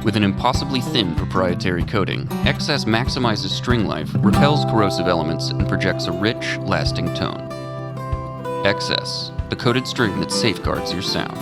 With an impossibly thin proprietary coating, XS maximizes string life, repels corrosive elements, and projects a rich, lasting tone. XS, the coated string that safeguards your sound.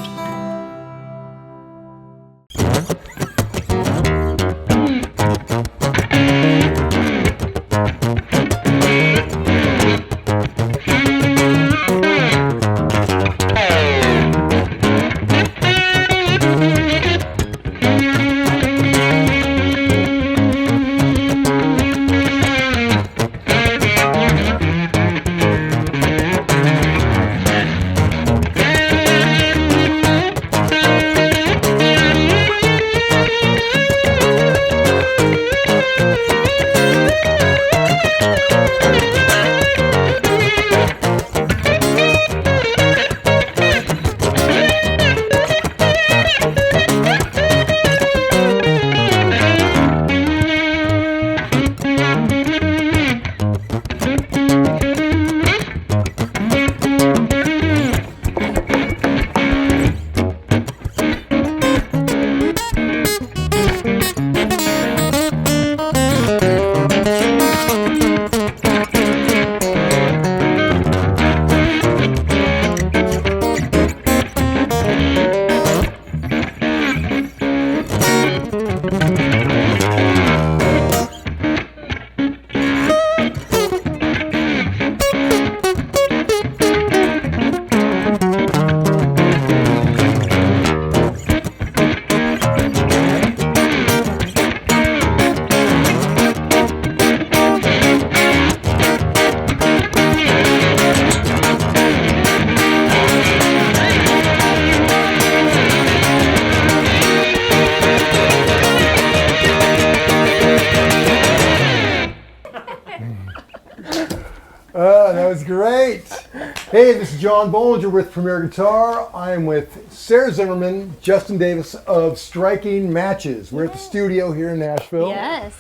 That was great. Hey, this is John Bohlinger with Premier Guitar. I am with Sarah Zimmermann, Justin Davis of Striking Matches. We're at the studio here in Nashville. Yes.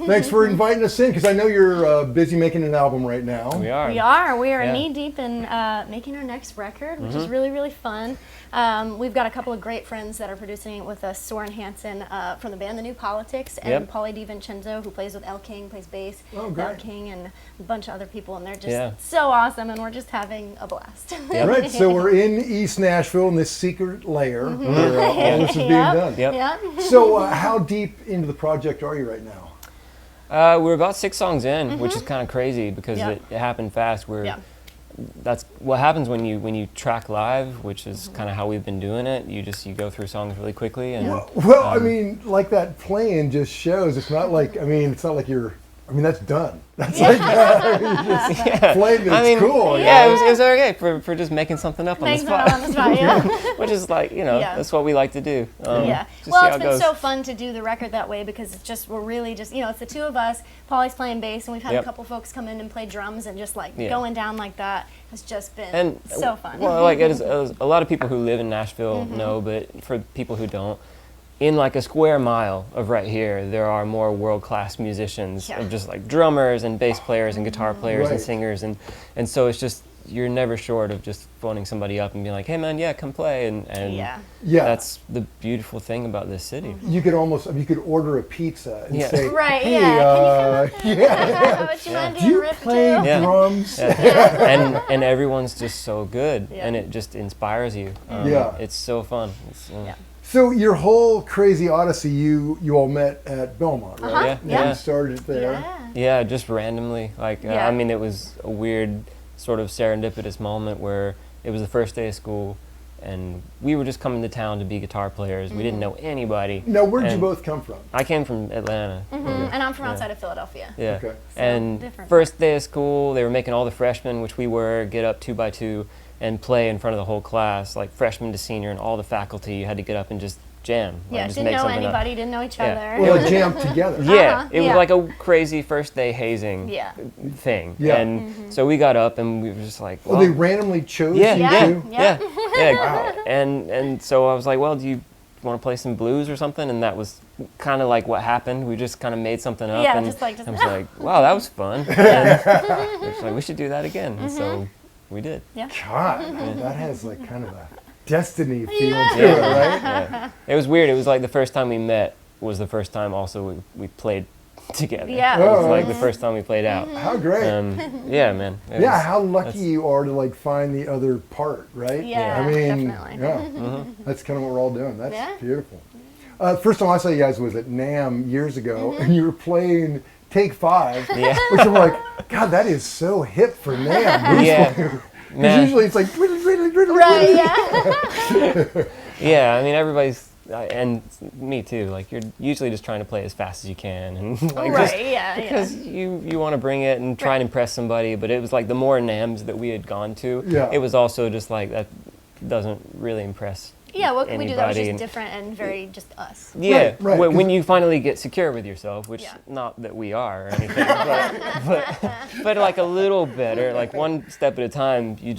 Thanks for inviting us in, because I know you're busy making an album right now. We are knee deep in making our next record, which is really, really fun. We've got a couple of great friends that are producing it with us. Soren Hansen from the band The New Politics, and Paulie DiVincenzo, who plays with El King, plays bass. El King and a bunch of other people, and they're just so awesome, and we're just having a blast. Right, so we're in East Nashville in this secret lair where all this is being done. So how deep into the project are you right now? We're about 6 songs in, which is kind of crazy because it happened fast. That's what happens when you track live, which is kind of how we've been doing it. You go through songs really quickly. And well, I mean, like that playing just shows. It's not like you're. I mean, that's done. That's like just playing. It's cool. It was okay for just making something up on the spot. Which is like, that's what we like to do. Well, it's been so fun to do the record that way, because we're really just, it's the two of us. Paulie's playing bass, and we've had a couple folks come in and play drums, and just going down like that has just been so fun. Well, like a lot of people who live in Nashville know, but for people who don't, in like a square mile of right here, there are more world-class musicians of just like drummers and bass players and guitar players and singers, and so it's just, you're never short of just phoning somebody up and being like, hey man, come play, and that's the beautiful thing about this city. You could order a pizza and say, can you come up? Do you play drums? And everyone's just so good, and it just inspires you. It's so fun. So your whole crazy odyssey, you all met at Belmont, right? You started it there. Yeah, just randomly. I mean, it was a weird sort of serendipitous moment where it was the first day of school, and we were just coming to town to be guitar players. We didn't know anybody. Now, where did you both come from? I came from Atlanta. And I'm from outside of Philadelphia. Yeah. Okay. And first day of school, they were making all the freshmen, which we were, get up 2 by 2 and play in front of the whole class, like freshman to senior, and all the faculty. You had to get up and just jam. Just didn't know anybody, didn't know each other. Well, jam together. It was like a crazy first day hazing thing. And so we got up and we were just like, well, they randomly chose you too? Wow. And so I was like, well, do you want to play some blues or something? And that was kind of like what happened. We just kind of made something up. And I was like, wow, that was fun. And it was like, we should do that again. And so we did. God, that has like kind of a destiny feel to it, right? It was weird. It was like the first time we met, was the first time also we played together. Yeah. It was like the first time we played out. How great. Yeah, man. Yeah, how lucky you are to like find the other part, right? Yeah, I mean, definitely. yeah, that's kind of what we're all doing. That's Yeah. beautiful. First time I saw you guys was at NAMM years ago, and you were playing Take 5, Yeah. which I'm like, God, that is so hip for NAMM. Yeah. Because Man. usually it's like, Right, yeah. Yeah, I mean everybody's and me too. Like you're usually just trying to play as fast as you can, and like just Right, yeah. because you want to bring it and try and impress somebody. But it was like the more NAMMs that we had gone to, Yeah. it was also just like that doesn't really impress. Yeah, what could we do that was anybody, just and- different and very just us? Yeah, Right, when you finally get secure with yourself, which Yeah. not that we are or anything, but like a little better, like one step at a time. You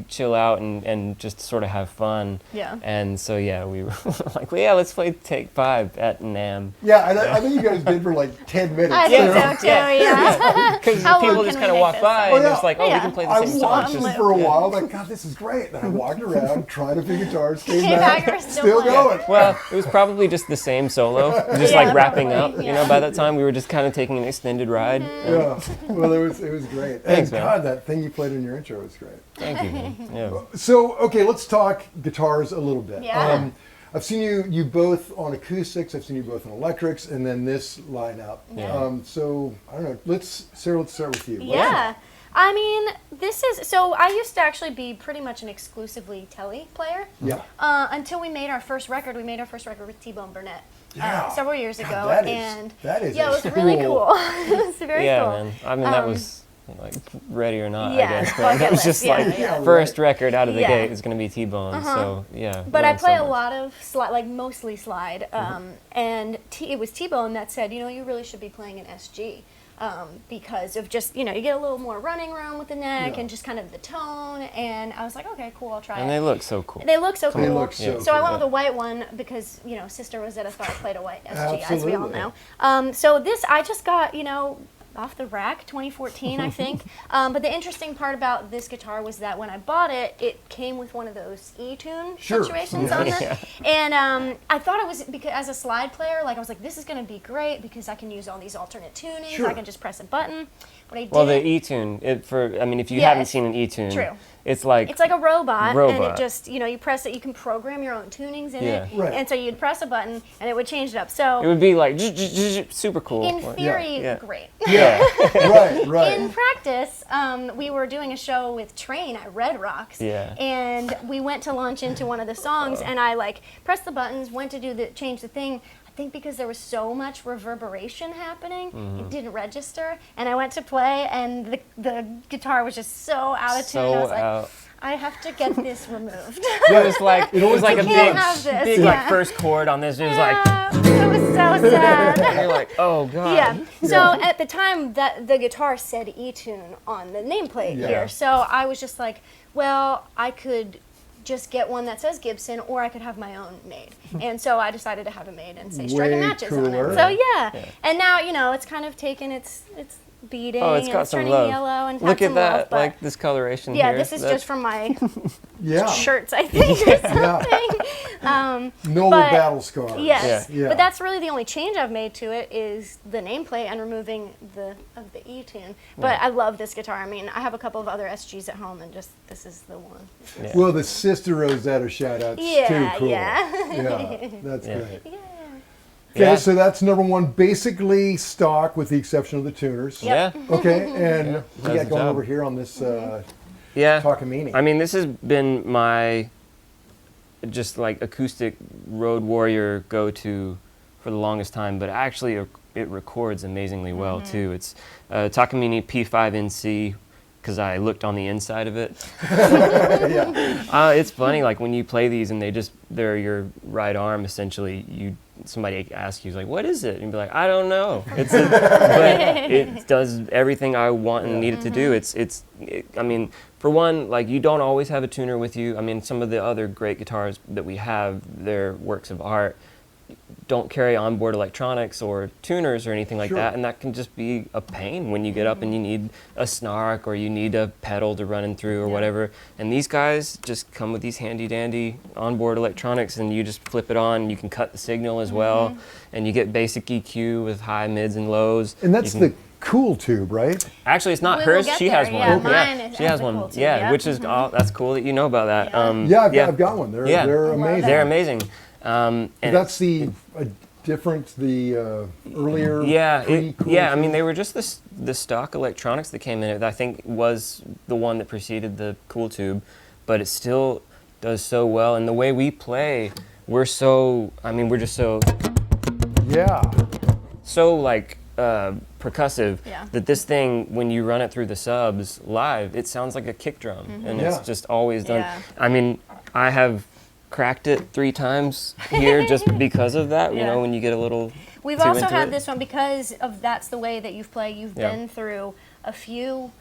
chill out and just sort of have fun. Yeah. And so yeah, we were like, well, yeah, let's play Take 5 at NAMM. Yeah, I think you guys did for like 10 minutes. I think so too, yeah. Because How long people can just we kind of make walk this by song? and Oh, it's like, oh, yeah. we can play the I same song. watched Just- them for a while, like, God, this is great. Then I walked around, tried a few guitars, came Came back, back, we're still still playing. going. Well, it was probably just the same solo, just Yeah, like wrapping up. probably, You know, yeah. by that time we were just kind of taking an extended ride. Yeah, well, it was great. Thanks, and man. God, that thing you played in your intro was great. Thank you, man. Yeah. So, okay, let's talk guitars a little bit. Yeah. I've seen you both on acoustics. I've seen you both on electrics, and then this lineup. Yeah. So I don't know. Sarah, let's start with you. Yeah. I mean, so I used to actually be pretty much an exclusively Tele player. Yeah. Until we made our first record. We made our first record with T-Bone Burnett Yeah. several years God, ago. that is yeah, a it was really cool. It was very Yeah, cool. man. I mean, that was like ready or not, Yeah, I guess. bucket But it was list, just yeah, like yeah. first record out of the Yeah. gate is going to be T-Bone. So yeah. But I learned play so a much. lot of slide, like mostly slide, and it was T-Bone that said, you really should be playing an SG. Because of just, you get a little more running room with the neck Yeah. and just kind of the tone. And I was like, okay, cool, I'll try And it. they look so cool. They look so cool. They look so So I went cool. with a white one because, Sister Rosetta Tharpe played a white SG, as we all Absolutely. know. So this, I just got, off the rack, 2014, I think. But the interesting part about this guitar was that when I bought it, it came with one of those E-tune Sure. situations Yeah. on it. Yeah. And I thought it was, because as a slide player, I was like, this is going to be great because I can use all these alternate tunings. Sure. I can just press a button. But I didn't. Well, the E-tune, if you Yeah, haven't it's seen an E-tune, true. it's like It's like a robot, and it Robot. just, you press it, you can program your own tunings in Yeah. it. Right. And so you'd press a button, and it would change it up. it So, would be like super cool. in theory, Yeah. great. Yeah. right. In practice, we were doing a show with Train at Red Rocks, Yeah. and we went to launch into one of the songs, and I pressed the buttons, went to change the thing. I think because there was so much reverberation happening, it didn't register, and I went to play, and the guitar was just so out of tune. I was like, out. I have to get this removed. It was like a can't have this, big yeah. first chord on this. And it was like, Yeah, it was so sad. and you're like, oh god. Yeah. So at the time, that the guitar said E-tune on the nameplate Yeah. here. So I was just like, well, I could just get one that says Gibson, or I could have my own made. And so I decided to have it made and say Striking Way Matches on cooler. it. So yeah. And now, it's kind of taken its beating Oh, it's and got it's some turning love. yellow and Look got at some that, love, but like this coloration yeah, here. this is That's- just from my Yeah. shirts, I think, or something. Noble but- battle scars. Yes, Yeah. but that's really the only change I've made to it is the nameplate and removing the E-tune. But I love this guitar. I mean, I have a couple of other SGs at home, and just this is the one. Yeah. Well, the Sister Rosetta shout-out's Yeah, too cool. yeah. Yeah, that's Yeah. great. Yeah. Okay, Yeah. so that's number one, basically stock with the exception of the tuners. Yeah. Okay, and Yeah, we does got the going job. over here on this Yeah. Takamine. I mean, this has been my just like acoustic road warrior go-to for the longest time, but actually it records amazingly well too. It's Takamine P5NC because I looked on the inside of it. yeah. It's funny, like when you play these and they're your right arm essentially. Somebody asks you, like, what is it? And you'd be like, I don't know. But it does everything I want and need it to do. I mean, for one, like you don't always have a tuner with you. I mean, some of the other great guitars that we have, they're works of art. don't carry onboard electronics or tuners or anything like that, and that can just be a pain when you get up and you need a snark or you need a pedal to run in through or whatever. And these guys just come with these handy dandy onboard electronics, and you just flip it on. You can cut the signal as well, and you get basic EQ with high, mids, and lows. And that's the cool tube, right? Actually, it's not hers. She has one. She has one. Which is that's cool that you know about that. I've got one. They're amazing. They're amazing. And that's the difference, the earlier pre-cool I mean, they were just the stock electronics that came in it that I think was the one that preceded the cool tube, but it still does so well. And the way we play, we're just so like percussive that this thing, when you run it through the subs live, it sounds like a kick drum, and it's just always done. I mean, I have cracked it 3 times here just because of that. You know, when you get a little. We've also had this one because of that's the way that you've played. You've been through a few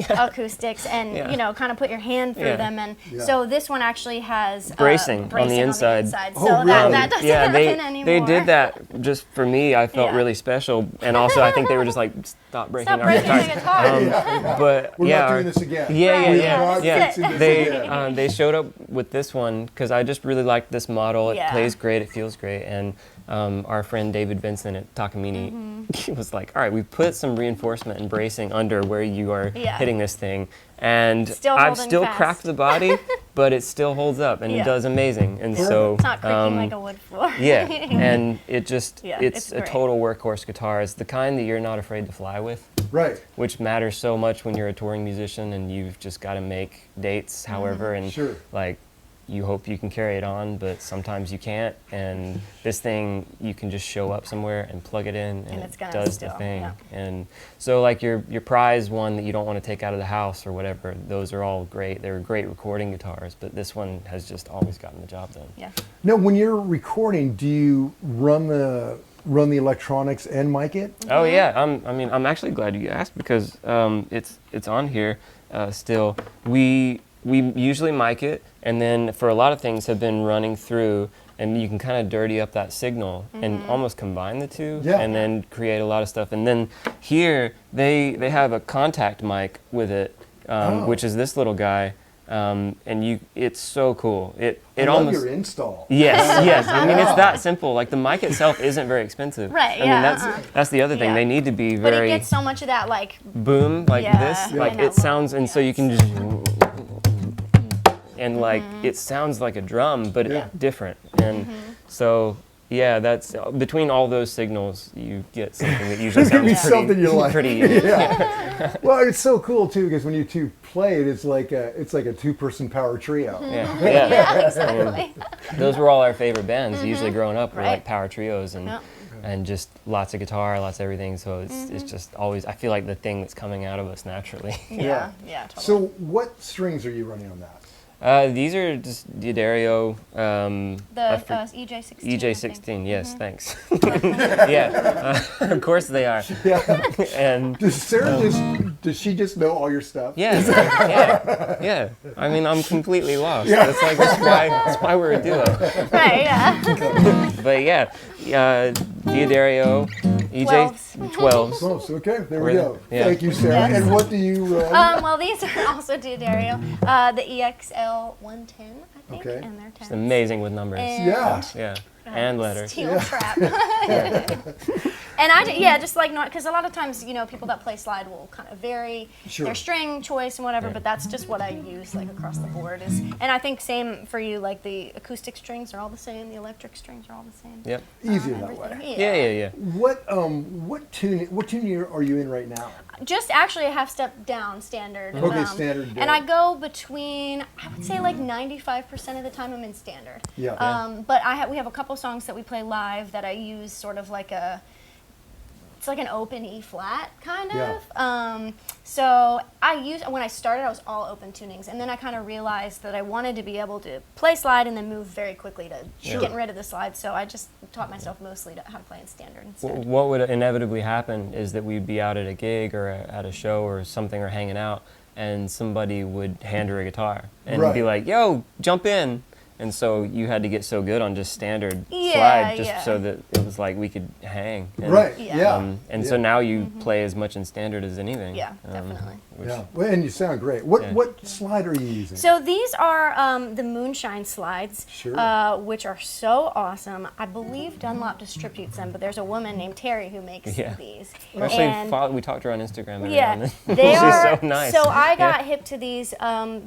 acoustics and you know, kind of put your hand through them, and so this one actually has bracing on the inside. So that doesn't happen anymore. They did that just for me. I felt really special, and also I think they were just like, stop breaking our guitars. But we're not doing this again. They showed up with this one because I just really liked this model. It plays great. It feels great, and our friend David Vincent at Takamine, he was like, all right, we put some reinforcement and bracing under where you are hitting this thing, and I've still cracked the body, but it still holds up, and it does amazing. And so it's not creaking like a wood floor. And it just it's a total workhorse guitar. It's the kind that you're not afraid to fly with, which matters so much when you're a touring musician and you've just got to make dates however, and like you hope you can carry it on, but sometimes you can't. And this thing, you can just show up somewhere and plug it in, and it does the thing. And so, like your prize one that you don't want to take out of the house or whatever, those are all great. They're great recording guitars, but this one has just always gotten the job done. Now, when you're recording, do you run the electronics and mic it? Oh yeah, I'm actually glad you asked because it's on here still. We usually mic it, and then for a lot of things have been running through, and you can kind of dirty up that signal and almost combine the two and then create a lot of stuff. And then here they have a contact mic with it, which is this little guy. And it's so cool. I love your install. Yes. I mean, it's that simple. Like the mic itself isn't very expensive. Right. I mean, that's the other thing. They need to be very. But it gets so much of that like boom, like this. Like it sounds, and so you can just. And like it sounds like a drum, but it's different. And so that's between all those signals, you get something that usually sounds something you like. Pretty. Well, it's so cool too because when you two play it, it's like a 2-person power trio. Exactly. Those were all our favorite bands. Usually growing up, were like power trios and just lots of guitar, lots of everything. So it's just always. I feel like the thing that's coming out of us naturally. Totally. So what strings are you running on that? These are just D'Addario. EJ16. EJ16, yes, thanks. Of course they are. And does Sarah does she just know all your stuff? Yes, yeah. I mean, I'm completely lost. That's why we're a duo. Right, But D'Addario, EJ12s. Okay, there we go. Thank you, Sarah. And what do you run? well, these are also D'Addario, the EXL 110, I think, and they're 10s. It's amazing with numbers. And letters. Steel trap. And just like not because a lot of times people that play slide will kind of vary their string choice and whatever, but that's just what I use like across the board and I think same for you, like the acoustic strings are all the same, the electric strings are all the same. Yep. Easier that way. Yeah. What tune are you in right now? Just actually a half step down, standard. Okay, standard. And I go between, I would say like 95% of the time I'm in standard. But we have a couple songs that we play live that I use sort of like it's like an open E flat kind of. So when I started, I was all open tunings, and then I kind of realized that I wanted to be able to play slide and then move very quickly to getting rid of the slide. So I just taught myself mostly how to play in standard instead. What would inevitably happen is that we'd be out at a gig or at a show or something or hanging out, and somebody would hand her a guitar and be like, "Yo, jump in." And so you had to get so good on just standard slide just so that it was like we could hang. And, Right, so now you play as much in standard as anything. Yeah, definitely. Well, and you sound great. What slide are you using? So these are the Moonshine slides, which are so awesome. I believe Dunlop distributes them, but there's a woman named Terry who makes these. Actually, we talked to her on Instagram. They are so nice. So I got hip to these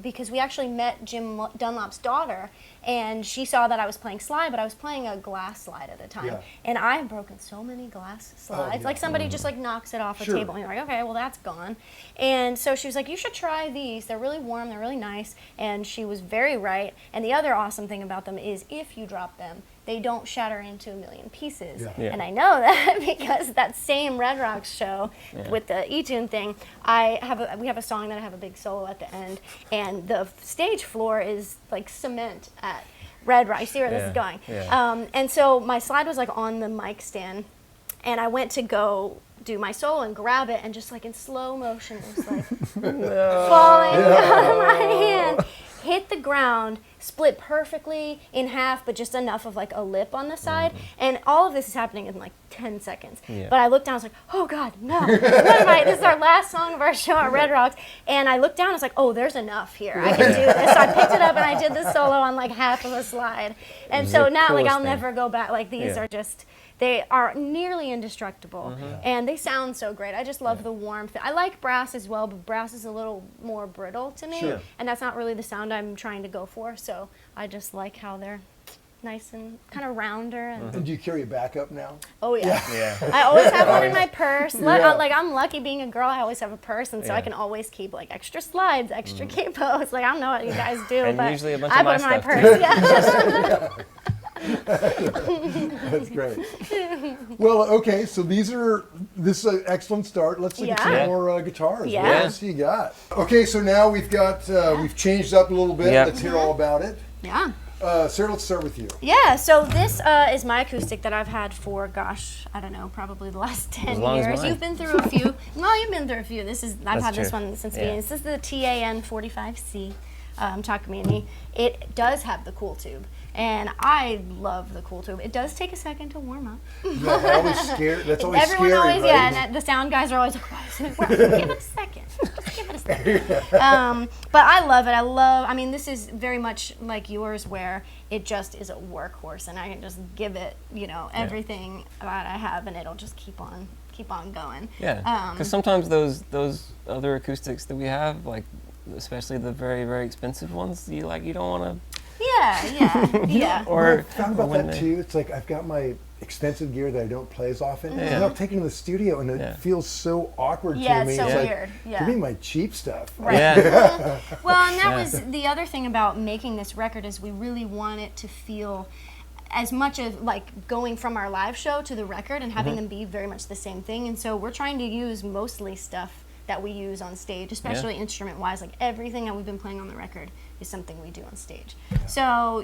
because we actually met Jim Dunlop's daughter, and she saw that I was playing slide, but I was playing a glass slide at the time. Yeah. And I have broken so many glass slides. Like somebody just like knocks it off a table and you're like, okay, well that's gone. And so she was like, you should try these. They're really warm, they're really nice. And she was very right. And the other awesome thing about them is if you drop them, they don't shatter into a million pieces. Yeah. Yeah. And I know that because that same Red Rocks show with the E-Tune thing, we have a song that I have a big solo at the end, and the stage floor is like cement at Red Rocks. You see where this is going? Yeah. And so my slide was like on the mic stand, and I went to go do my solo and grab it, and just like in slow motion, it was like falling out of my hand. Hit the ground, split perfectly in half, but just enough of like a lip on the side. And all of this is happening in like 10 seconds. Yeah. But I looked down, I was like, oh God, no. What am I? This is our last song of our show at Red Rocks. And I looked down, I was like, oh, there's enough here. I can do this. So I picked it up and I did the solo on like half of a slide. And so now like I'll never go back. Like these are just, they are nearly indestructible, and they sound so great. I just love the warmth. I like brass as well, but brass is a little more brittle to me, and that's not really the sound I'm trying to go for, so I just like how they're nice and kind of rounder. And do you carry a backup now? Oh, yeah. I always have one in my purse. Like, I'm lucky being a girl, I always have a purse, and so I can always keep like extra slides, extra capos. Like, I don't know what you guys do, and but usually a bunch I of my put in my stuff purse. That's great. Well, okay, so this is an excellent start. Let's look at some more guitars. Yeah. What else do you got? Okay, so now we've got we've changed up a little bit. Let's hear all about it. Yeah. Sarah, let's start with you. Yeah, so this is my acoustic that I've had for, gosh, I don't know, probably the last 10 years. You've been through a few. Well, you've been through a few. I've had this one since the beginning. This is the TAN 45C Takamine. It does have the cool tube. And I love the cool tube. It does take a second to warm up. Yeah, I'm always scared. That's always Everyone scary, always, right? and the sound guys are always like, why isn't it working? Give it a second. Just give it a second. But I love it. I mean, this is very much like yours where it just is a workhorse, and I can just give it, everything that I have, and it'll just keep on going. Yeah, because sometimes those other acoustics that we have, like especially the very, very expensive ones, you don't want to. Yeah. Or I found about that too. It's like I've got my expensive gear that I don't play as often, and I'll take it to the studio, and it feels so awkward to me. Yeah, it's so like, weird. Yeah. Give me my cheap stuff. Right. Yeah. Well, and that was the other thing about making this record is we really want it to feel as much of like going from our live show to the record and having them be very much the same thing. And so we're trying to use mostly stuff that we use on stage, especially instrument-wise. Like everything that we've been playing on the record is something we do on stage. So,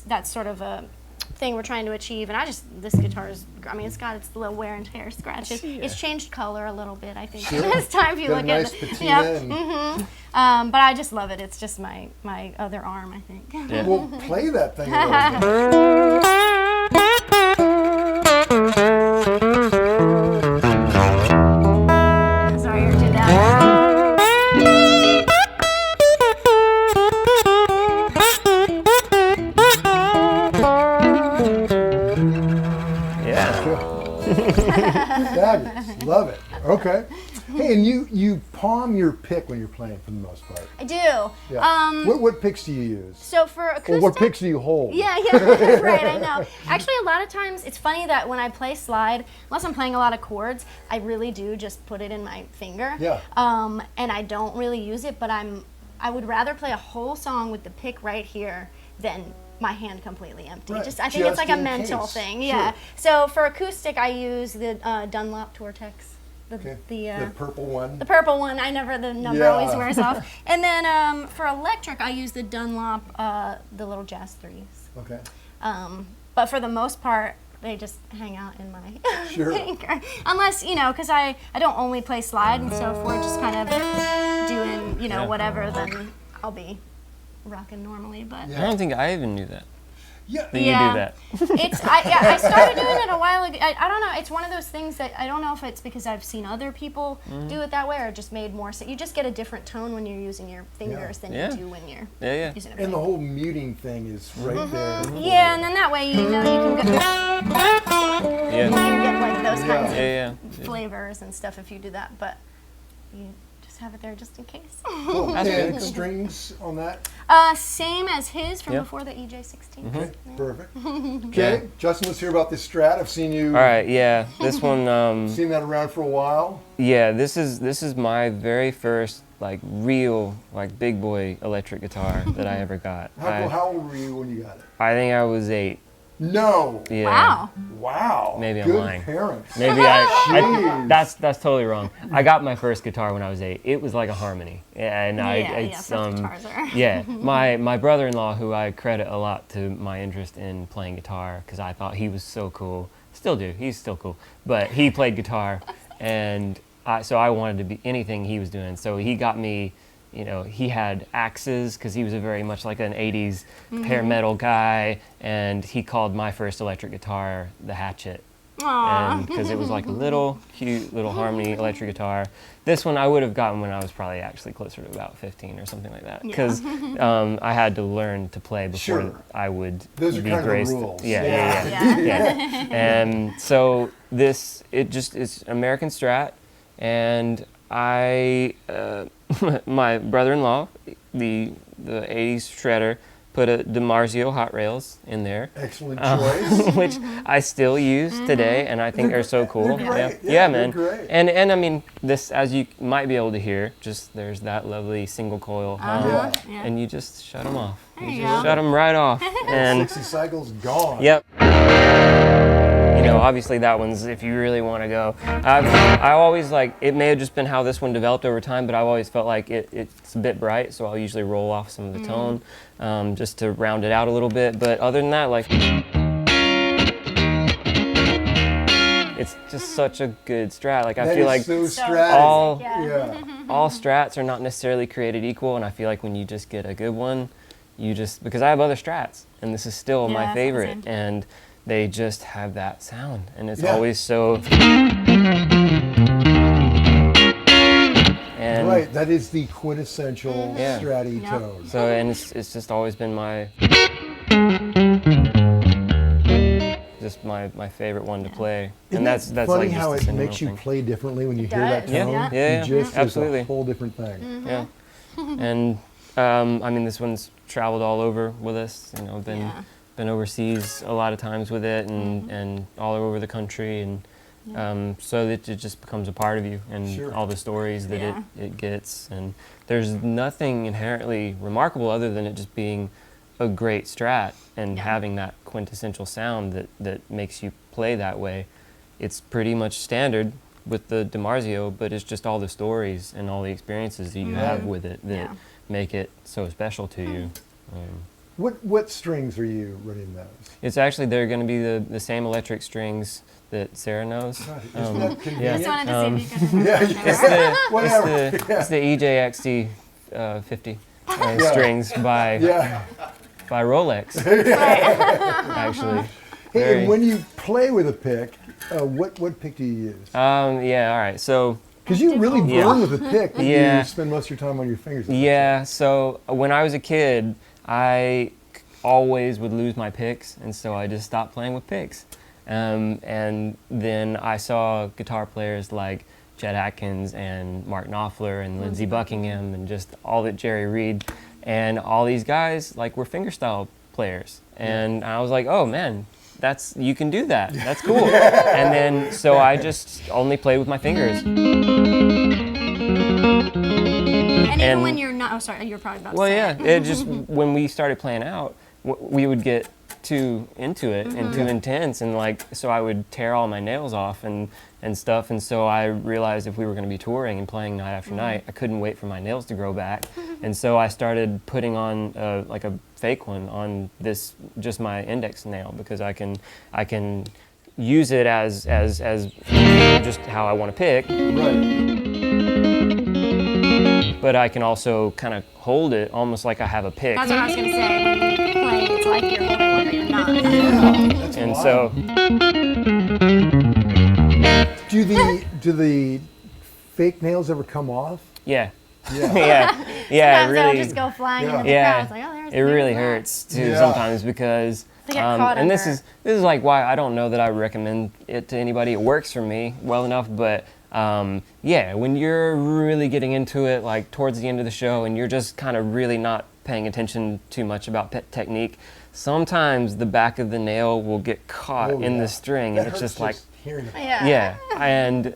that's sort of a thing we're trying to achieve. And this guitar is, it's got its little wear and tear scratches. It's changed color a little bit, I think. This time if you look at it. But I just love it. It's just my other arm, I think. Yeah. Well, play that thing a little bit. Sorry, you're too down. Fabulous. Love it. Okay. Hey, and you palm your pick when you're playing for the most part. I do. Yeah. What picks do you use? So for acoustic, or what picks do you hold? Yeah, right. I know. Actually, a lot of times it's funny that when I play slide, unless I'm playing a lot of chords, I really do just put it in my finger. Yeah. And I don't really use it, but I would rather play a whole song with the pick right here than my hand completely empty. Right. I think it's like a mental thing. Yeah. Sure. So for acoustic, I use the Dunlop Tortex. The purple one. The purple one. The number always wears off. And then for electric, I use the Dunlop, the little Jazz 3s. Okay. But for the most part, they just hang out in my finger. Unless, because I don't only play slide, and so if we're just kind of doing, whatever, then I'll be rocking normally, but. I don't think I even knew that. Yeah. That you do that. I started doing it a while ago. I don't know. It's one of those things that I don't know if it's because I've seen other people do it that way or it just made more sense. You just get a different tone when you're using your fingers than you do when you're using a pick. And the whole muting thing is right there. Yeah, and then that way you know you can get, you can get like those kinds of flavors and stuff if you do that, but you just have it there just in case. Cool. And strings on that? Same as his from before the EJ16. Okay, perfect. Okay, Justin, let's hear about this Strat. I've seen you. All right, yeah, this one. Seen that around for a while. Yeah, this is my very first like real like big boy electric guitar that I ever got. How old were you when you got it? I think I was 8. No. Yeah. Wow. Wow. Maybe I'm Good lying. Parents. Maybe I that's totally wrong. I got my first guitar when I was 8. It was like a harmony, and my brother-in-law, who I credit a lot to my interest in playing guitar, because I thought he was so cool. Still do. He's still cool, but he played guitar, and so I wanted to be anything he was doing. So he got me. You know, he had axes because he was a very much like an 80s hair metal guy, and he called my first electric guitar the Hatchet. And because it was like a little cute little harmony electric guitar. This one I would have gotten when I was probably actually closer to about 15 or something like that, because I had to learn to play before I would Those are be kind graced. of the rules. Yeah. And so it's American Strat, and my brother-in-law, the 80s shredder, put a DiMarzio hot rails in there. Excellent choice. Which I still use today, and I think are so cool. They're great. Yeah, man. They're great. And I mean, this, as you might be able to hear, just there's that lovely single coil hum, and you just shut them off. You just shut them right off. And 60 cycles gone. Yep. You know, obviously that one's if you really want to go. I always like, it may have just been how this one developed over time, but I've always felt like it's a bit bright, so I'll usually roll off some of the tone just to round it out a little bit. But other than that, like, it's just such a good Strat. Like, I feel like so all Strats Strats are not necessarily created equal, and I feel like when you just get a good one, because I have other Strats, and this is still my favorite, and they just have that sound, and it's always so. And right, that is the quintessential Stratty tone. So, and it's just always been my favorite one to play. Isn't and that's funny like how just it makes you play differently when you hear that tone? Yeah, Just absolutely. It's a whole different thing. Yeah, and I mean, this one's traveled all over with us. You know, been overseas a lot of times with it, and all over the country, and so that it just becomes a part of you, and all the stories that it gets. And there's nothing inherently remarkable other than it just being a great Strat and having that quintessential sound that makes you play that way. It's pretty much standard with the DiMarzio, but it's just all the stories and all the experiences that you have with it that make it so special to you. What strings are you running those? It's actually, they're going to be the same electric strings that Sarah knows. God, isn't that convenient? Just wanted to see if you could It's the EJXT 50 strings by Rolex, actually. Hey, and when you play with a pick, what pick do you use? Yeah, all right. So, because you really burn with a pick, but you spend most of your time on your fingers. Yeah, so when I was a kid, I always would lose my picks, and so I just stopped playing with picks. And then I saw guitar players like Chet Atkins and Mark Knopfler and Lindsey Buckingham and just all that Jerry Reed and all these guys like were fingerstyle players. And I was like, oh man, you can do that. That's cool. And then so I just only played with my fingers. And even when you're not, you were probably about to say. Well, yeah, it just, when we started playing out, we would get too into it and too intense, and like, so I would tear all my nails off and stuff, and so I realized if we were going to be touring and playing night after night, I couldn't wait for my nails to grow back, and so I started putting on like a fake one on just my index nail, because I can use it as just how I want to pick. Right. but I can also kind of hold it almost like I have a pick. That's what I was going to say. When you play, it's like you're holding one, but you're not. That's And wild. so, do the fake nails ever come off? yeah. Yeah. Yeah, yeah, Sometimes it really, they'll just go flying into the yeah, crowd. It's like, oh, there's it really that. hurts too Yeah. sometimes because, They get caught and this under is like why I don't know that I recommend it to anybody. It works for me well enough, but yeah, when you're really getting into it, like towards the end of the show, and you're just kind of really not paying attention too much about technique, sometimes the back of the nail will get caught Oh, in yeah. the string, That and it's hurts just like, hearing it. Yeah. and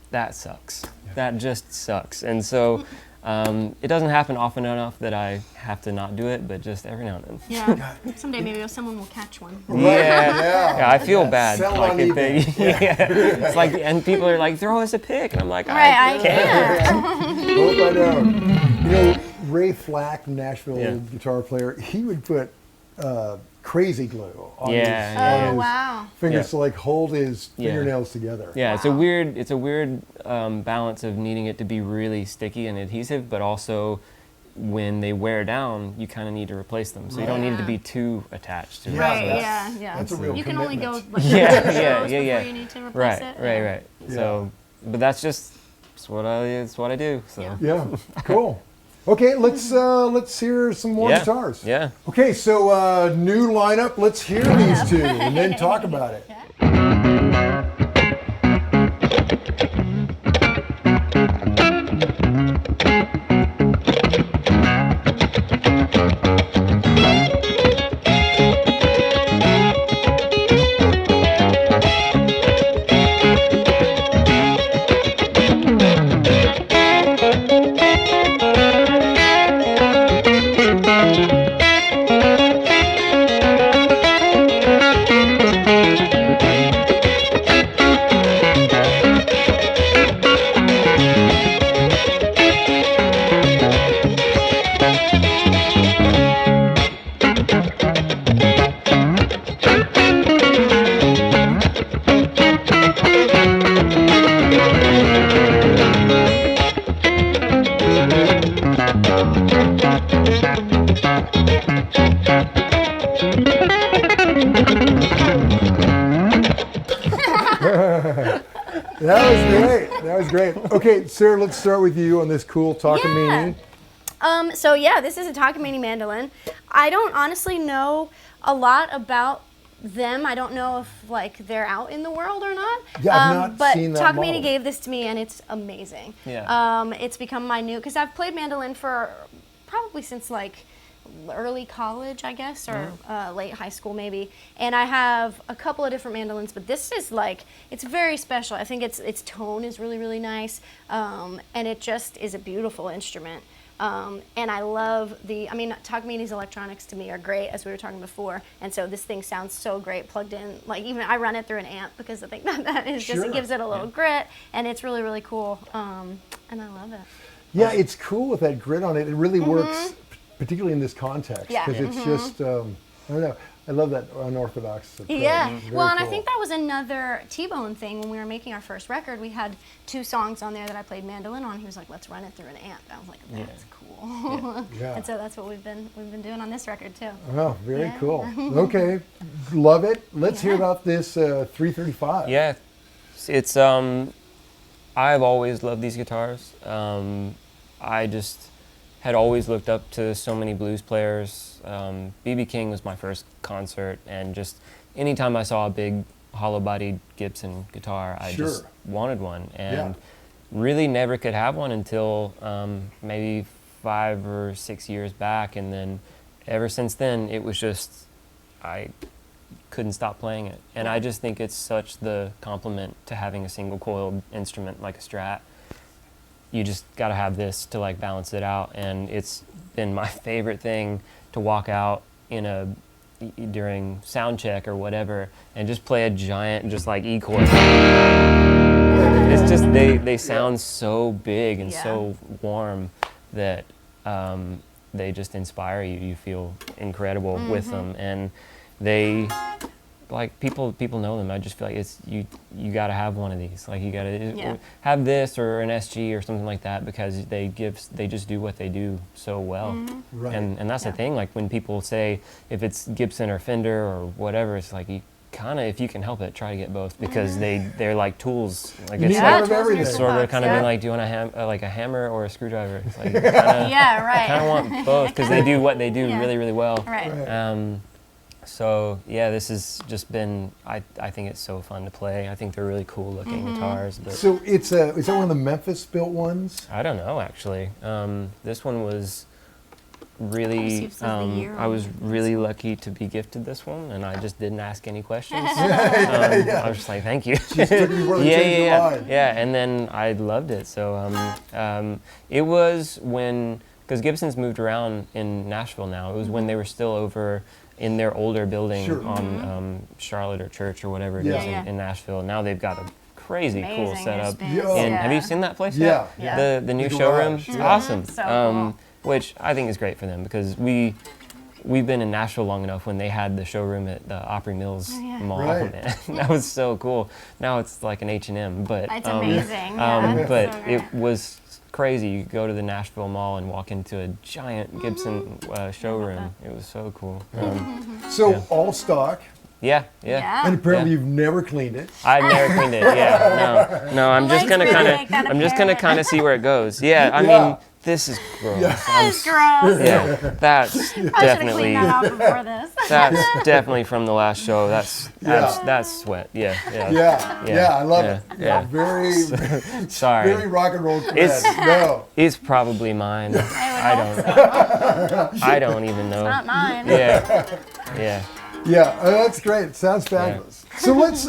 that sucks. That just sucks. And so it doesn't happen often enough that I have to not do it, but just every now and then. Yeah. Someday maybe someone will catch one. Yeah, I feel bad. Sell Like on if eBay. they, it's like, and people are like, throw us a pick, and I'm like, Right, I I can't. can't. Hope I don't. You know, Ray Flack, Nashville Yeah. guitar player, he would put crazy glue on Yeah, his, Oh, on his wow. fingers Yeah. to like hold his Yeah. fingernails together. Yeah, it's a weird balance of needing it to be really sticky and adhesive, but also when they wear down, you kind of need to replace them. So you don't need it to be too attached to it. Yeah, Right, So that's- yeah. that's a real You can only go commitment. like Yeah, shows yeah, before yeah. you need to replace Right, it. right. So, but that's just it's what I do. So Yeah. Yeah, cool. Okay, let's hear some more Yeah, guitars. yeah. Okay, so new lineup. Let's hear these two and then talk about it. That was great. That was great. Okay, Sarah, let's start with you on this cool Takamine. So yeah, this is a Takamine mandolin. I don't honestly know a lot about them. I don't know if like they're out in the world or not. Yeah, I've not but seen that Takamine model. gave this to me, and it's amazing. Yeah. It's become my new, because I've played mandolin for probably since like early college, I guess, or late high school maybe. And I have a couple of different mandolins, but this is like, it's very special. I think its tone is really, really nice, and it just is a beautiful instrument. And I love Takamine's electronics to me are great, as we were talking before, and so this thing sounds so great plugged in. Like even I run it through an amp because I think that is just, Sure. it gives it a little grit, and it's really, really cool, and I love it. Yeah, it's cool with that grit on it. It really works, particularly in this context, Yeah. because it's just, I don't know. I love that unorthodox approach. Yeah, Very well, and I cool. think that was another T-Bone thing when we were making our first record. We had 2 songs on there that I played mandolin on. He was like, "Let's run it through an amp." I was like, "That's cool." Yeah. And so that's what we've been doing on this record too. Oh, very Yeah. cool. Okay, love it. Let's hear about this 335. Yeah, it's I've always loved these guitars. I just had always looked up to so many blues players. B.B. King was my first concert, and just anytime I saw a big hollow-bodied Gibson guitar, I Sure. just wanted one, and Yeah. really never could have one until maybe 5 or 6 years back, and then ever since then it was just I couldn't stop playing it, and I just think it's such the compliment to having a single-coiled instrument like a Strat. You just got to have this to like balance it out, and it's been my favorite thing to walk out during sound check or whatever and just play a giant just like E chord. It's just they sound so big and so warm that they just inspire you. You feel incredible with them, and they like people know them. I just feel like it's you got to have one of these. Like you got to Yeah. have this or an SG or something like that, because they just do what they do so well. Mm-hmm. Right. And that's the Yeah. thing. Like when people say if it's Gibson or Fender or whatever, it's like you kind of, if you can help it, try to get both, because they're like tools. Like You it's need Yeah, one of tools in your everything. sort of toolbox, kind of yeah. being like, do you want like a hammer or a screwdriver? It's like kinda, Yeah, right. kind of want both, because they do what they do Yeah. really, really well. Right. Right. So yeah, this has just been, I think it's so fun to play. I think they're really cool looking guitars. But So is that one of the Memphis built ones? I don't know actually. This one was really, Obviously, it says the year I on was it. really lucky to be gifted this one, and I just didn't ask any questions. Yeah. I was just like, thank you. Just took it before they yeah, changed yeah, the yeah. line. Yeah, and then I loved it. So it was when, because Gibson's moved around in Nashville now. It was when they were still over in their older building Sure. on Charlotte or Church or whatever it Yeah. is Yeah. in Nashville. Now they've got a crazy cool Amazing setup. space. Yeah. And Yeah. have you seen that place Yeah. yet? Yeah. The new The showroom? garage, It's yeah. awesome. So cool. Which I think is great for them, because we've been in Nashville long enough when they had the showroom at the Opry Mills yeah. Mall. Right. Man, that was so cool. Now it's like an H&M, but It's amazing. Yeah, but it's so it great. was crazy. You go to the Nashville Mall and walk into a giant Gibson showroom. It was so cool. So Yeah. all stock, Yeah. and apparently Yeah. you've never cleaned it. I've never cleaned it. Yeah, no. I'm just Legs gonna really kind make that of, I'm just gonna apparent. kind of see where it goes. Yeah, I Yeah. mean, this is gross. That's gross. Yeah, that's I should have definitely, cleaned that out before this. that's definitely from the last show. That's Yeah. that's sweat. Yeah. Yeah, I love it. Yeah. Very, Sorry. very rock and roll cred. It's- No. It's probably mine. I would don't. I don't even know. Not mine. Yeah. Yeah, that's great. Sounds fabulous. So let's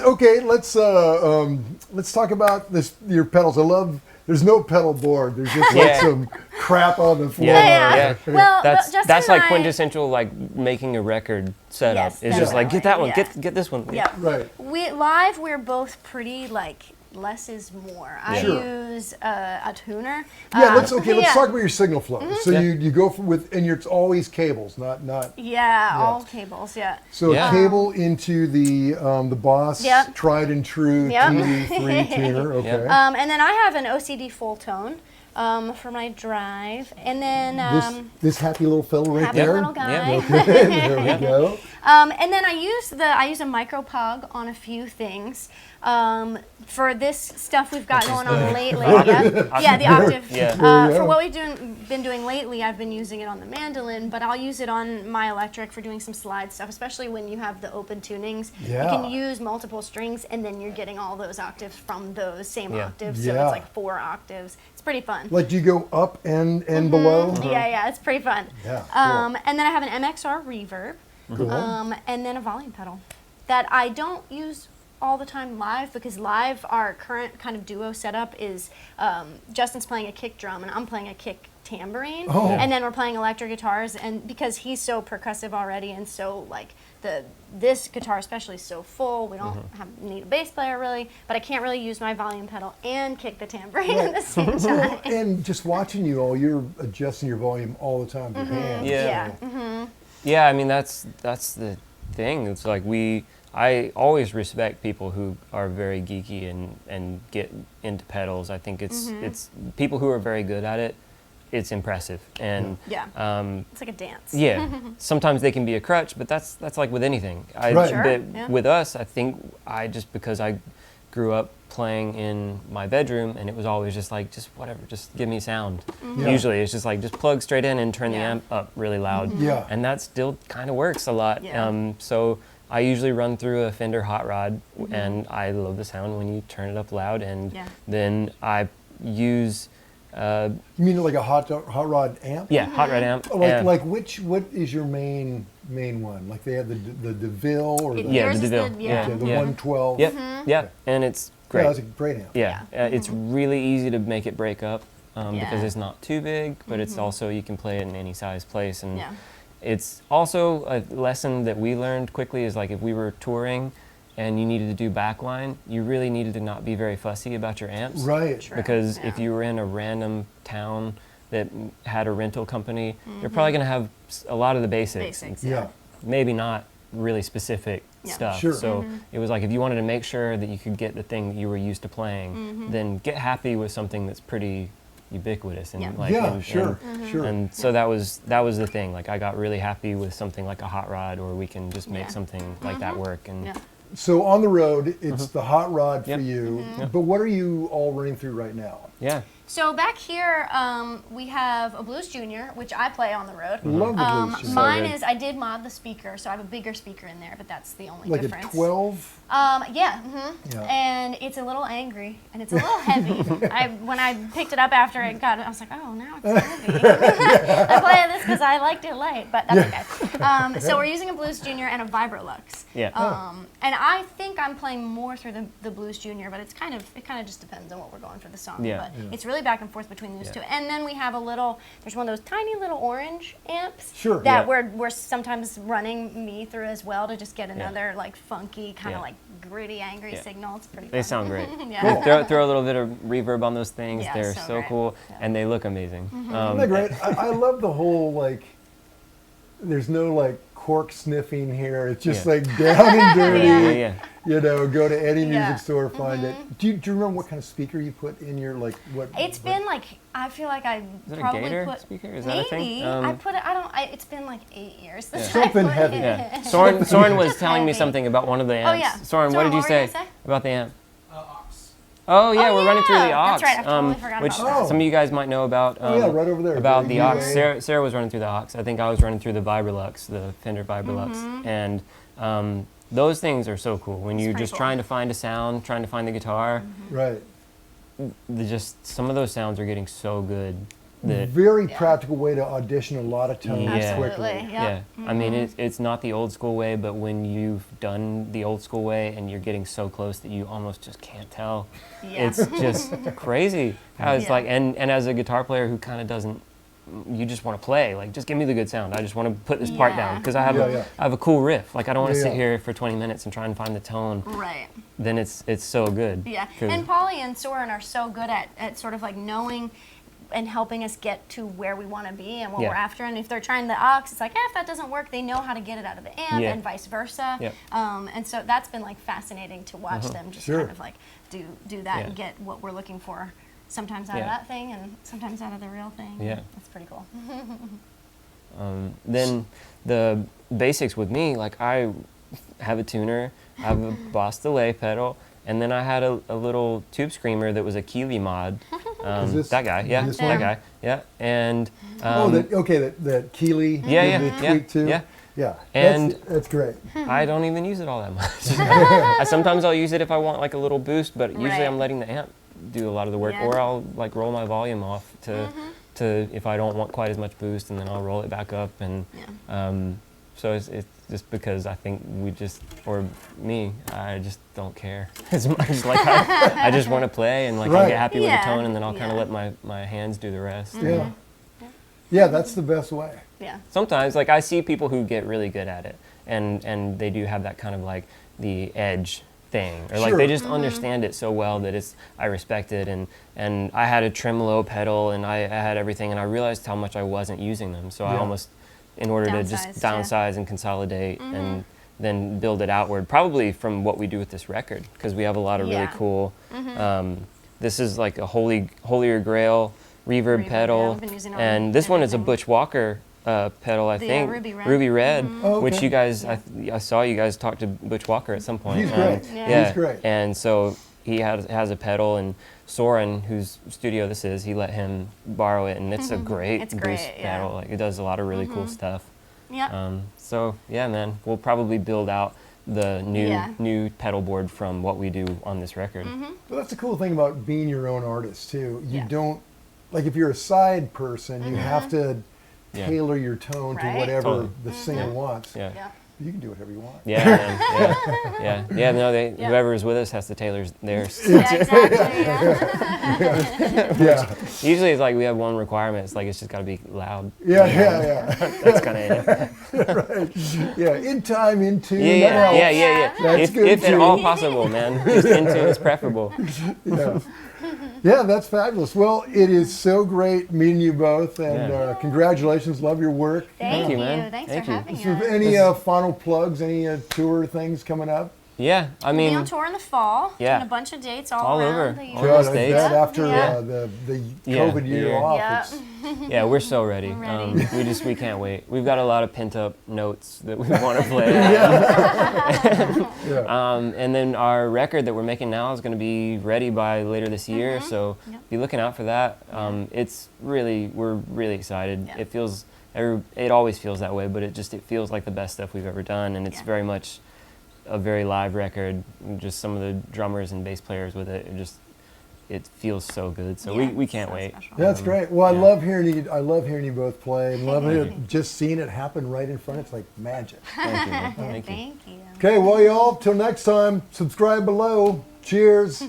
talk about this. Your pedals. I love. There's no pedal board. There's just like Yeah. some crap on the floor. Yeah. Well, Justin that's and like I- quintessential like making a record setup. Yes, It's just like, get that one, yeah. get this one. Yeah. Right. We're both pretty like less is more. I Sure. use a tuner. Yeah. Let's talk about your signal flow. So Yeah. you go it's always cables, not. Yeah, all cables. Yeah. So Yeah. a cable into the Boss Yep. tried and true Yep. TD3 tuner. Okay. Yep. And then I have an OCD full tone for my drive, and then this happy little fellow right happy there. little guy. Yeah. There we go. And then I use a micro pog on a few things. For this stuff we've got going on lately, yeah, the octave. Yeah. There you For go. what we've been doing lately, I've been using it on the mandolin, but I'll use it on my electric for doing some slide stuff, especially when you have the open tunings. Yeah. You can use multiple strings, and then you're getting all those octaves from those same Yeah. octaves, so Yeah. it's like 4 octaves. It's pretty fun. Like, do you go up and below? Yeah, it's pretty fun. Yeah, cool. And then I have an MXR reverb, Cool. and then a volume pedal that I don't use all the time live, because live our current kind of duo setup is Justin's playing a kick drum and I'm playing a kick tambourine, Oh. and then we're playing electric guitars, and because he's so percussive already and so like this guitar especially is so full, we don't need a bass player really, but I can't really use my volume pedal and kick the tambourine at the same time. And just watching you all, you're adjusting your volume all the time with your hands. Yeah. Yeah, I mean that's the thing. It's like I always respect people who are very geeky and get into pedals. I think it's people who are very good at it. It's impressive, and It's like a dance. yeah, sometimes they can be a crutch, but that's like with anything. Right. Sure, But yeah. with us, I think because I grew up playing in my bedroom, and it was always just whatever, just give me sound. Yeah. Usually it's just like just plug straight in and turn the Yeah. amp up really loud. Yeah. And that still kind of works a lot. Yeah. So I usually run through a Fender Hot Rod, and I love the sound when you turn it up loud, and Yeah. then I use You mean like a hot rod amp? Hot Rod amp. Like what is your main one? Like they have the DeVille or the Yeah, Yours the is DeVille. yeah. the Yeah. 112. Yep, yeah, and it's great. Yeah, that's a great amp. Yeah, it's really easy to make it break up because Yeah. it's not too big, but it's also you can play it in any size place, and Yeah. it's also a lesson that we learned quickly is like if we were touring and you needed to do backline, you really needed to not be very fussy about your amps, Right. Sure. because if Yeah. you were in a random town that had a rental company, you're probably going to have a lot of the basics. Basics. Yeah. Maybe not really specific stuff. Sure. So it was like if you wanted to make sure that you could get the thing that you were used to playing, then get happy with something that's pretty ubiquitous and Sure. And so that was the thing. Like I got really happy with something like a hot rod, or we can just make something like that work. And So on the road, it's the hot rod for you. Yep. But what are you all running through right now? yeah. So back here, we have a Blues Junior, which I play on the road. Love the Blues Junior. Mine good. is, I did mod the speaker, so I have a bigger speaker in there, but that's the only Like difference. a 12? Yeah. And it's a little angry, and it's a little heavy. When I picked it up after it got, I was like, oh, now it's heavy. I play this because I liked it light, but that's okay. So we're using a Blues Junior and a Vibrolux. Yeah. And I think I'm playing more through the Blues Junior, but it kind of just depends on what we're going for the song. Yeah. But it's really back and forth between those two. And then we have there's one of those tiny little orange amps that we're sometimes running me through as well to just get another like funky kind of like gritty, angry signal. It's pretty fun. They sound great. Yeah. Throw a little bit of reverb on those things. Yeah, They're so so great. cool, and they look amazing. Isn't that great? I love the whole, like, there's no, like, cork sniffing here. It's just, like, down and dirty. Yeah. You know, go to any music store, find it. Do you remember what kind of speaker you put in your, like, what? It's been like, I feel like I Is it a probably Gator put speaker? Is that a thing? maybe I put it. It's been like 8 years. Since Something I put heavy. it. Yeah. Soren was telling me something about one of the amps. Oh, yeah. Soren, what did you what were you say gonna say? about the amp? Oh yeah, we're running through the aux. That's right, I totally forgot which about that. some of you guys might know about. Yeah, right over there. About the aux. UA. Sarah was running through the aux. I think I was running through the Vibrolux, the Fender Vibrolux, and those things are so cool. When you're pretty just cool. trying to find a sound, trying to find the guitar, Right. some of those sounds are getting so good that Very practical way to audition a lot of tones Yeah. quickly. Absolutely. yeah. I mean it's not the old school way, but when you've done the old school way and you're getting so close that you almost just can't tell, Yeah. it's just crazy how it's Yeah. like. And as a guitar player who kind of doesn't, you just want to play, like, just give me the good sound. I just want to put this part down Yeah. because I have I have a cool riff. Like I don't want to Yeah, sit yeah. here for 20 minutes and try and find the tone. Right. Then it's so good. Yeah. 'Cause- And Polly and Soren are so good at sort of like knowing and helping us get to where we want to be and what Yeah. we're after. And if they're trying the aux, it's like, if that doesn't work, they know how to get it out of the amp Yeah. and vice versa. Yep. And so that's been like fascinating to watch them just Sure. kind of like do that and Yeah. get what we're looking for. Sometimes out of Yeah. that thing and sometimes out of the real thing. Yeah. That's pretty cool. Then the basics with me, like I have a tuner, I have a Boss delay pedal, and then I had a little tube screamer that was a Keeley mod. Is this- That guy, yeah, this that one? guy, yeah. And that Keeley. Yeah, the yeah, tweak too. yeah. Yeah. And- that's great. I don't even use it all that much. Sometimes I'll use it if I want like a little boost, but usually Right. I'm letting the amp do a lot of the work, Yeah. or I'll like roll my volume off to if I don't want quite as much boost, and then I'll roll it back up. And so it's just because I think I just don't care as much. Like I just want to play, and like I'll Right. get happy with Yeah. the tone, and then I'll kind of Yeah. let my hands do the rest. Yeah. Yeah, that's the best way. Yeah. Sometimes, like I see people who get really good at it, and they do have that kind of like the edge thing, or like Sure. they just understand it so well that I respect it. And I had a tremolo pedal, and I had everything, and I realized how much I wasn't using them. So I Yeah. almost, in order to just Downsized, yeah. downsize and consolidate, and then build it outward, probably from what we do with this record, because we have a lot of really Yeah. cool. This is like a holier grail reverb Yeah, pedal, I've been using it on and this one is a everything. Butch Walker pedal, I The, think. Ruby Red. Oh, Which okay. you guys, I saw you guys talk to Butch Walker at some point. He's great. Yeah. He's great. And so he has a pedal, and Soren, whose studio this is, he let him borrow it, and it's a great It's boost great, yeah. pedal. Like it does a lot of really cool stuff. Yeah. So yeah, man, we'll probably build out the new pedal board from what we do on this record. Well, that's the cool thing about being your own artist too. You Yeah. don't, like, if you're a side person, you have to Yeah. tailor your tone to Right. whatever Totally. the singer wants. Yeah. Yeah. You can do whatever you want. Yeah, man. Yeah. No, whoever is with us has to tailor theirs. Yeah, exactly. Yeah. Yeah. Usually it's like we have one requirement. It's like it's just got to be loud. Yeah. That's kind of it. Right. Yeah. In time, in tune. that Yeah. helps. That's If good at too. all possible, man. Just in tune is preferable. Yeah. Yeah, that's fabulous. Well, it is so great meeting you both, and congratulations. Love your work. Thank you, man. Thanks Thank for you. having So us. any final plugs, any tour things coming up? Yeah, I We'll be mean, on tour in the fall. Yeah. Doing a bunch of dates All around over. the All US. over. Good, I States. bet after Yeah. the Yeah, COVID the year year. off. Yeah. yeah, we're so ready. ready. We can't wait. We've got a lot of pent up notes that we want to play. And then our record that we're making now is going to be ready by later this year. So be looking out for that. We're really excited. Yeah. It feels, it always feels that way, but it feels like the best stuff we've ever done, and it's very much a very live record. Just some of the drummers and bass players with it. It feels so good. So we can't wait. Special. That's great. Well, I love hearing you both play, and just seeing it happen right in front. It's like magic. Thank you. Man. Thank you. Thank you. Okay, well, y'all, till next time, subscribe below. Cheers.